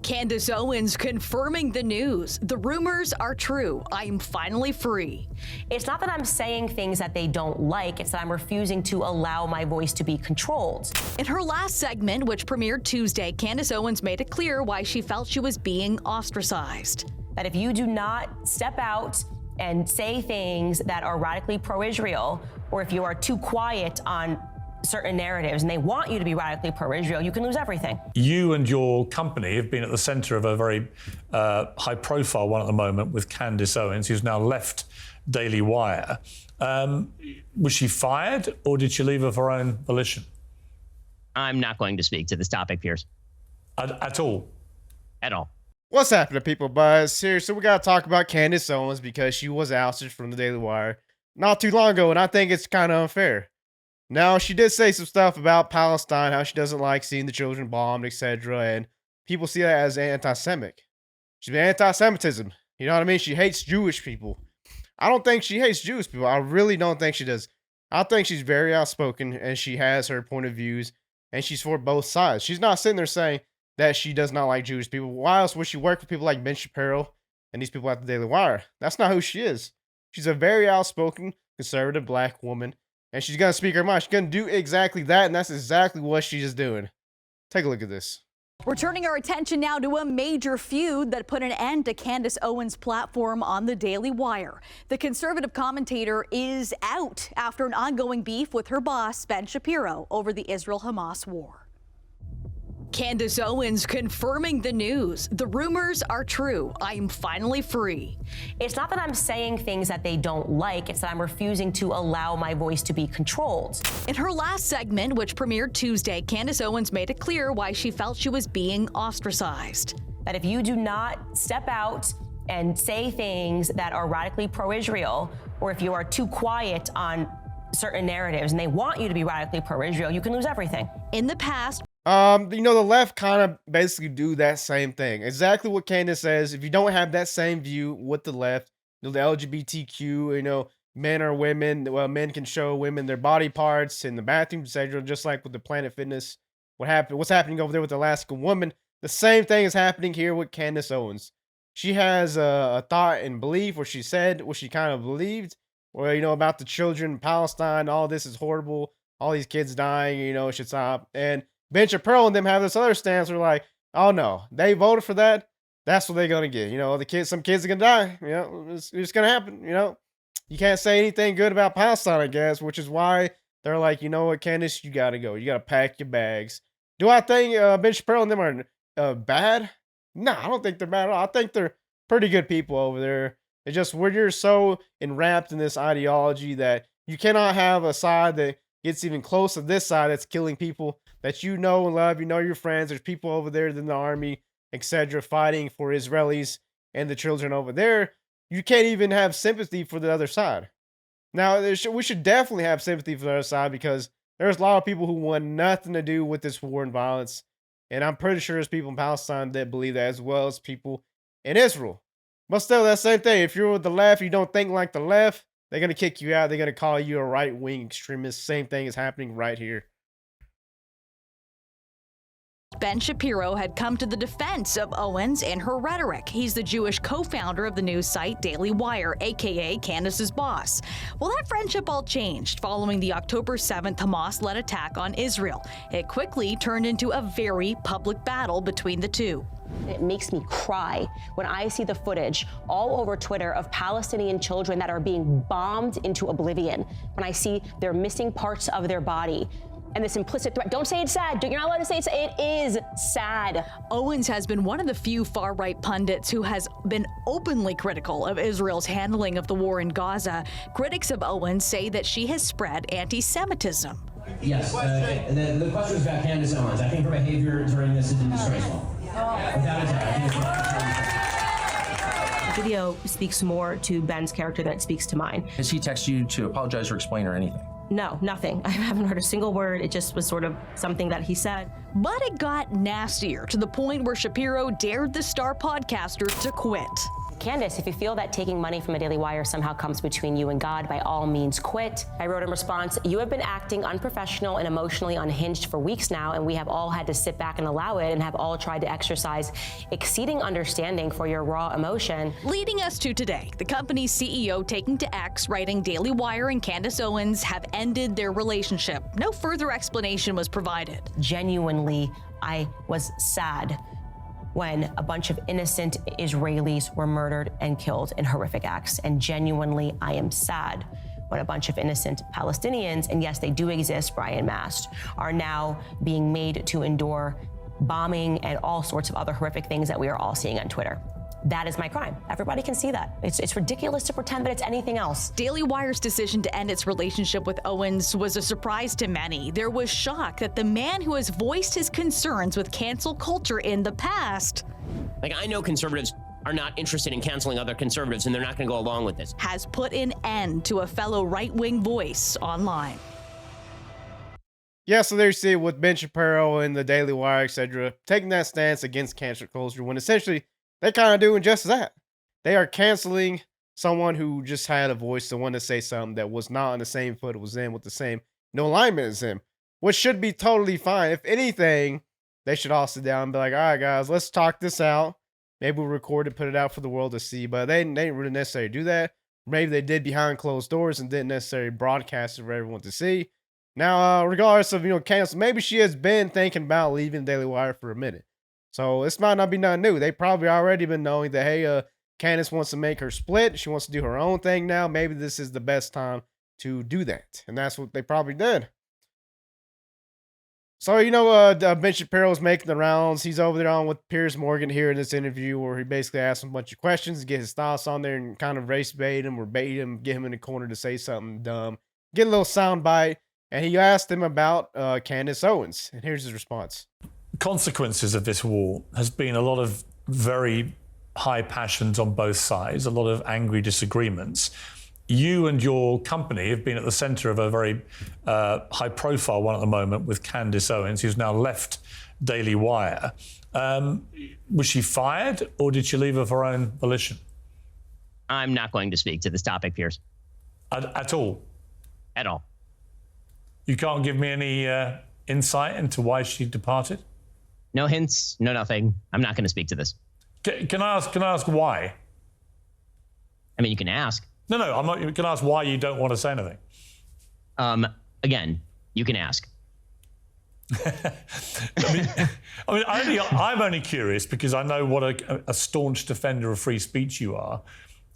Candace Owens confirming the news. The rumors are true. I'm finally free. It's not that I'm saying things that they don't like. It's that I'm refusing to allow my voice to be controlled. In her last segment, which premiered Tuesday, Candace Owens made it clear why she felt she was being ostracized. That if you do not step out and say things that are radically pro-Israel, or if you are too quiet on certain narratives and they want you to be radically pro-Israel, you can lose everything. You and your company have been at the centre of a very high-profile one at the moment with Candace Owens, who's now left Daily Wire. Was she fired, or did she leave of her own volition? I'm not going to speak to this topic, Piers. At all? At all. What's happening, people? Buzz here. So we got to talk about Candace Owens because she was ousted from the Daily Wire not too long ago, and I think it's kind of unfair. Now, she did say some stuff about Palestine, how she doesn't like seeing the children bombed, etc., and people see that as anti-Semitic. She's been anti-Semitism. You know what I mean? She hates Jewish people. I don't think she hates Jewish people. I really don't think she does. I think she's very outspoken, and she has her point of views, and she's for both sides. She's not sitting there saying that she does not like Jewish people. Why else would she work with people like Ben Shapiro and these people at the Daily Wire? That's not who she is. She's a very outspoken, conservative black woman, and she's going to speak her mind. She's going to do exactly that, and that's exactly what she's doing. Take a look at this. We're turning our attention now to a major feud that put an end to Candace Owens' platform on the Daily Wire. The conservative commentator is out after an ongoing beef with her boss, Ben Shapiro, over the Israel-Hamas war. Candace Owens confirming the news. The rumors are true. I'm finally free. It's not that I'm saying things that they don't like. It's that I'm refusing to allow my voice to be controlled. In her last segment, which premiered Tuesday, Candace Owens made it clear why she felt she was being ostracized. That if you do not step out and say things that are radically pro-Israel, or if you are too quiet on certain narratives and they want you to be radically pro-Israel, you can lose everything. In the past, the left kind of basically do that same thing. Exactly what Candace says. If you don't have that same view with the left, the LGBTQ, men or women, well, men can show women their body parts in the bathroom, etc. Just like with the Planet Fitness, what's happening over there with the Alaskan woman. The same thing is happening here with Candace Owens. She has a thought and belief where she said what she kind of believed, or about the children in Palestine. All this is horrible. All these kids dying. It should stop. And Ben Shapiro and them have this other stance. They're like, oh no, they voted for that. That's what they're gonna get. Some kids are gonna die. It's gonna happen. You can't say anything good about Palestine, I guess, which is why they're like, you know what, Candace, you gotta go. You gotta pack your bags. Do I think Ben Shapiro and them are bad? No, I don't think they're bad at all. I think they're pretty good people over there. It's just where you're so enwrapped in this ideology that you cannot have a side that gets even close to this side that's killing people that you know and love, your friends. There's people over there in the army, etc., fighting for Israelis and the children over there. You can't even have sympathy for the other side. Now, we should definitely have sympathy for the other side because there's a lot of people who want nothing to do with this war and violence. And I'm pretty sure there's people in Palestine that believe that, as well as people in Israel. But still, that same thing. If you're with the left, you don't think like the left, they're going to kick you out. They're going to call you a right-wing extremist. Same thing is happening right here. Ben Shapiro had come to the defense of Owens and her rhetoric. He's the Jewish co-founder of the news site Daily Wire, aka Candace's boss. Well, that friendship all changed following the October 7th Hamas-led attack on Israel. It quickly turned into a very public battle between the two. It makes me cry when I see the footage all over Twitter of Palestinian children that are being bombed into oblivion, when I see their missing parts of their body. And this implicit threat. Don't say it's sad. You're not allowed to say it's sad. It is sad. Owens has been one of the few far-right pundits who has been openly critical of Israel's handling of the war in Gaza. Critics of Owens say that she has spread anti-Semitism. Yes, the question is about Candace Owens. I think her behavior during this is disgraceful. Without a doubt. The video speaks more to Ben's character than it speaks to mine. Has he texted you to apologize or explain or anything? No, nothing. I haven't heard a single word. It just was sort of something that he said. But it got nastier to the point where Shapiro dared the star podcaster to quit. Candace, if you feel that taking money from a Daily Wire somehow comes between you and God, by all means quit. I wrote in response, you have been acting unprofessional and emotionally unhinged for weeks now, and we have all had to sit back and allow it and have all tried to exercise exceeding understanding for your raw emotion. Leading us to today, the company's CEO taking to X, writing Daily Wire and Candace Owens have ended their relationship. No further explanation was provided. Genuinely, I was sad when a bunch of innocent Israelis were murdered and killed in horrific acts. And genuinely, I am sad when a bunch of innocent Palestinians, and yes, they do exist, Brian Mast, are now being made to endure bombing and all sorts of other horrific things that we are all seeing on Twitter. That is my crime. Everybody can see that. It's ridiculous to pretend that it's anything else. Daily Wire's decision to end its relationship with Owens was a surprise to many. There was shock that the man who has voiced his concerns with cancel culture in the past, like, I know conservatives are not interested in canceling other conservatives, and they're not going to go along with this, has put an end to a fellow right-wing voice online. Yeah, so there you see it with Ben Shapiro and the Daily Wire, etc., taking that stance against cancel culture when essentially they're kind of doing just that. They are canceling someone who just had a voice, the one to say something that was not on the same foot it was in with the same alignment as him, which should be totally fine. If anything, they should all sit down and be like, all right, guys, let's talk this out. Maybe we'll record it, put it out for the world to see. But they didn't really necessarily do that. Maybe they did behind closed doors and didn't necessarily broadcast it for everyone to see. Now, regardless of, cancel, maybe she has been thinking about leaving Daily Wire for a minute. So this might not be nothing new. They probably already been knowing that, hey, Candace wants to make her split. She wants to do her own thing now. Maybe this is the best time to do that. And that's what they probably did. So, Ben Shapiro is making the rounds. He's over there on with Piers Morgan here in this interview where he basically asks him a bunch of questions, get his thoughts on there and kind of race bait him or bait him, get him in the corner to say something dumb, get a little sound bite. And he asked him about Candace Owens. And here's his response. Consequences of this war has been a lot of very high passions on both sides, a lot of angry disagreements. You and your company have been at the centre of a very high-profile one at the moment with Candace Owens, who's now left Daily Wire. Was she fired, or did she leave of her own volition? I'm not going to speak to this topic, Piers. At all? At all. You can't give me any insight into why she departed? No hints, no nothing. I'm not going to speak to this. Can I ask why? I mean, you can ask. No, I'm not. You can ask why you don't want to say anything. Again, you can ask. I'm only curious because I know what a staunch defender of free speech you are,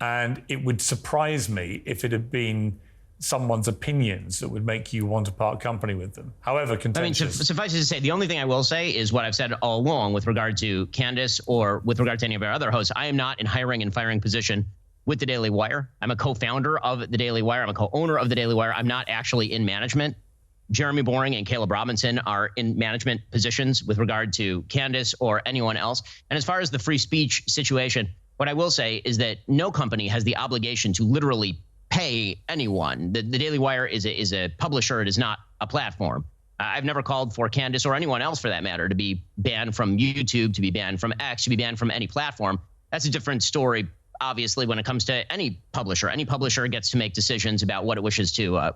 and it would surprise me if it had been someone's opinions that would make you want to part company with them, however contentious. I mean, suffice it to say, the only thing I will say is what I've said all along with regard to Candace or with regard to any of our other hosts. I am not in hiring and firing position with the Daily Wire. I'm a co-founder of the Daily Wire. I'm a co-owner of the Daily Wire. I'm not actually in management. Jeremy Boring and Caleb Robinson are in management positions with regard to Candace or anyone else. And as far as the free speech situation, what I will say is that no company has the obligation to literally pay anyone. The Daily Wire is a publisher. It is not a platform. I've never called for Candace or anyone else for that matter to be banned from YouTube, to be banned from X, to be banned from any platform. That's a different story, obviously, when it comes to any publisher. Any publisher gets to make decisions about what it wishes to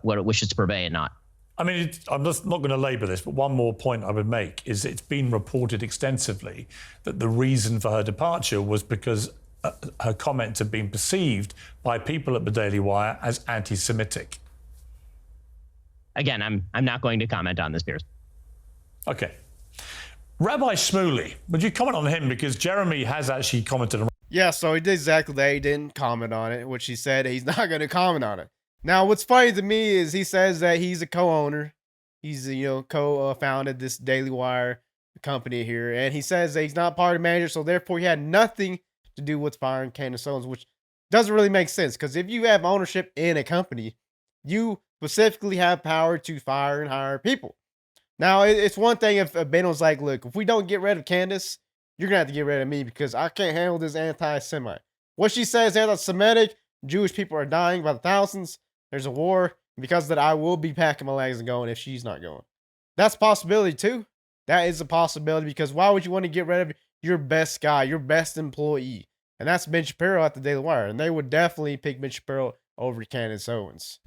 purvey and not. I mean, I'm just not going to labour this, but one more point I would make is it's been reported extensively that the reason for her departure was because her comments have been perceived by people at the Daily Wire as anti-Semitic. Again, I'm not going to comment on this, Piers. Okay. Rabbi Shmuley, would you comment on him? Because Jeremy has actually commented on. Yeah, so he did exactly that. He didn't comment on it, which he said he's not going to comment on it. Now, what's funny to me is he says that he's a co-owner. He's, co-founded this Daily Wire company here. And he says that he's not part of the manager, so therefore he had nothing to do with firing Candace Owens, which doesn't really make sense. Because if you have ownership in a company, you specifically have power to fire and hire people. Now, it's one thing if Ben was like, look, if we don't get rid of Candace, you're going to have to get rid of me because I can't handle this anti-Semite. What she says, anti-Semitic, Jewish people are dying by the thousands. There's a war. Because of that, I will be packing my legs and going if she's not going. That's a possibility too. That is a possibility because why would you want to get rid of your best guy, your best employee? and that's Ben Shapiro at the Daily Wire. And they would definitely pick Ben Shapiro over Candace Owens.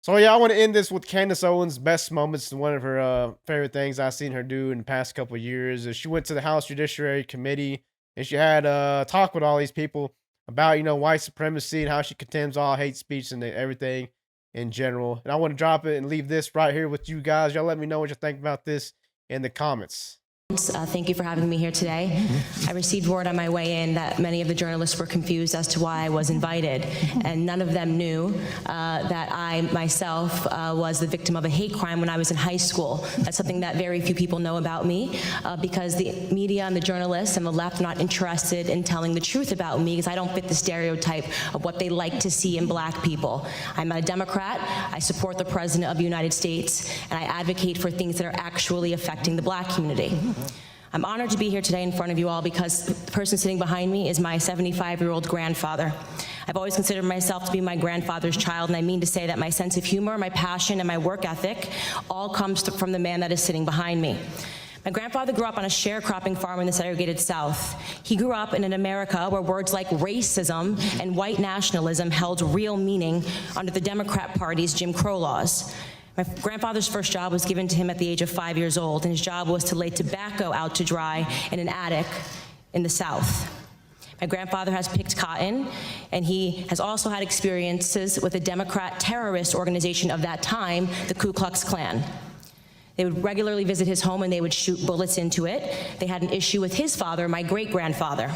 So yeah, I want to end this with Candace Owens' best moments. One of her favorite things I've seen her do in the past couple of years is she went to the House Judiciary Committee and she had a talk with all these people about, white supremacy and how she condemns all hate speech and everything in general. And I want to drop it and leave this right here with you guys. Y'all let me know what you think about this in the comments. Thank you for having me here today. I received word on my way in that many of the journalists were confused as to why I was invited, and none of them knew that I myself was the victim of a hate crime when I was in high school. That's something that very few people know about me because the media and the journalists and the left are not interested in telling the truth about me because I don't fit the stereotype of what they like to see in black people. I'm a Democrat. I support the President of the United States, and I advocate for things that are actually affecting the black community. I'm honored to be here today in front of you all because the person sitting behind me is my 75-year-old grandfather. I've always considered myself to be my grandfather's child, and I mean to say that my sense of humor, my passion, and my work ethic all comes from the man that is sitting behind me. My grandfather grew up on a sharecropping farm in the segregated South. He grew up in an America where words like racism and white nationalism held real meaning under the Democrat Party's Jim Crow laws. My grandfather's first job was given to him at the age of 5 years old, and his job was to lay tobacco out to dry in an attic in the South. My grandfather has picked cotton, and he has also had experiences with a Democrat terrorist organization of that time, the Ku Klux Klan. They would regularly visit his home and they would shoot bullets into it. They had an issue with his father, my great-grandfather.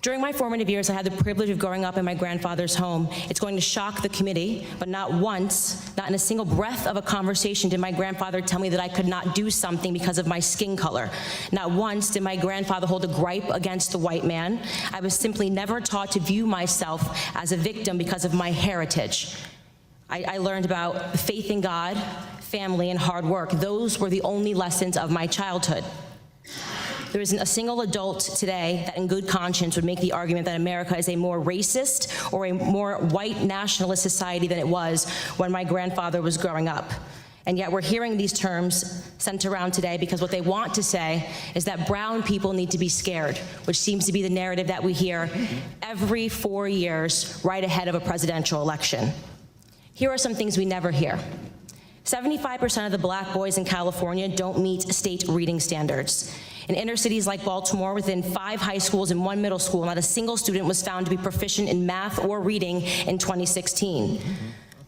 During my formative years, I had the privilege of growing up in my grandfather's home. It's going to shock the committee, but not once, not in a single breath of a conversation did my grandfather tell me that I could not do something because of my skin color. Not once did my grandfather hold a gripe against the white man. I was simply never taught to view myself as a victim because of my heritage. I learned about faith in God, family, and hard work. Those were the only lessons of my childhood. There isn't a single adult today that in good conscience would make the argument that America is a more racist or a more white nationalist society than it was when my grandfather was growing up. And yet we're hearing these terms sent around today because what they want to say is that brown people need to be scared, which seems to be the narrative that we hear every 4 years right ahead of a presidential election. Here are some things we never hear. 75% of the black boys in California don't meet state reading standards. In inner cities like Baltimore, within 5 high schools and 1 middle school, not a single student was found to be proficient in math or reading in 2016.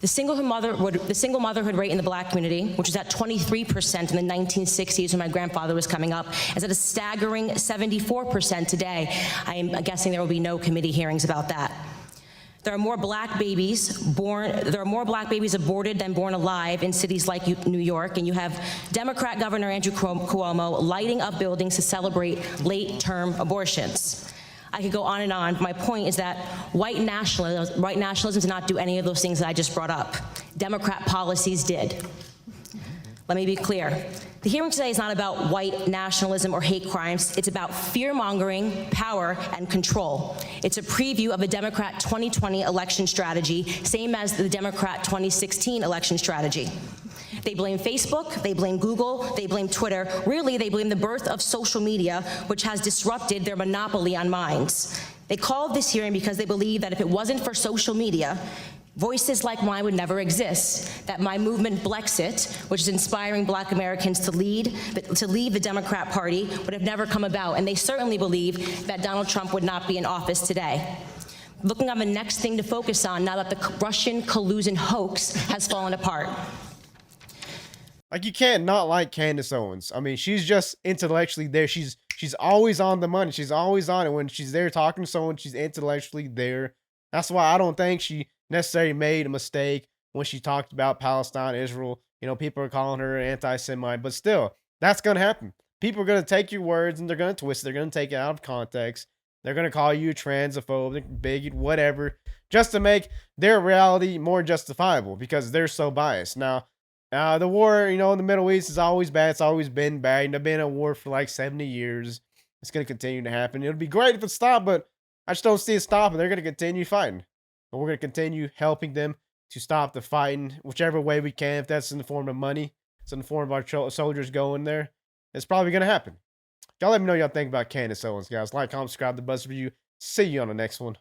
The single motherhood rate in the black community, which was at 23% in the 1960s when my grandfather was coming up, is at a staggering 74% today. I am guessing there will be no committee hearings about that. There are more black babies aborted than born alive in cities like New York, and you have Democrat Governor Andrew Cuomo lighting up buildings to celebrate late-term abortions. I could go on and on. My point is that white nationalism did not do any of those things that I just brought up. Democrat policies did. Let me be clear. The hearing today is not about white nationalism or hate crimes. It's about fear-mongering, power, and control. It's a preview of a Democrat 2020 election strategy, same as the Democrat 2016 election strategy. They blame Facebook, they blame Google, they blame Twitter. Really, they blame the birth of social media, which has disrupted their monopoly on minds. They called this hearing because they believe that if it wasn't for social media, voices like mine would never exist, that my movement Blexit, which is inspiring black Americans to leave the Democrat Party, would have never come about. And they certainly believe that Donald Trump would not be in office today. Looking on the next thing to focus on now that the Russian collusion hoax has fallen apart. Like, you can't not like Candace Owens. I mean, she's just intellectually there. She's always on the money. She's always on it. When she's there talking to someone, she's intellectually there. That's why I don't think she necessarily made a mistake when she talked about Palestine, Israel. People are calling her anti-Semite, but still, that's going to happen. People are going to take your words and they're going to twist it. They're going to take it out of context. They're going to call you transphobic, bigot, whatever, just to make their reality more justifiable because they're so biased. Now, the war, in the Middle East is always bad. It's always been bad. They've been at war for like 70 years. It's going to continue to happen. It'll be great if it stopped, but I just don't see it stopping. They're going to continue fighting. But we're going to continue helping them to stop the fighting, whichever way we can. If that's in the form of money, it's in the form of our soldiers going there, it's probably going to happen. Y'all let me know what y'all think about Candace Owens, guys. Like, comment, subscribe to Buzz Review. See you on the next one.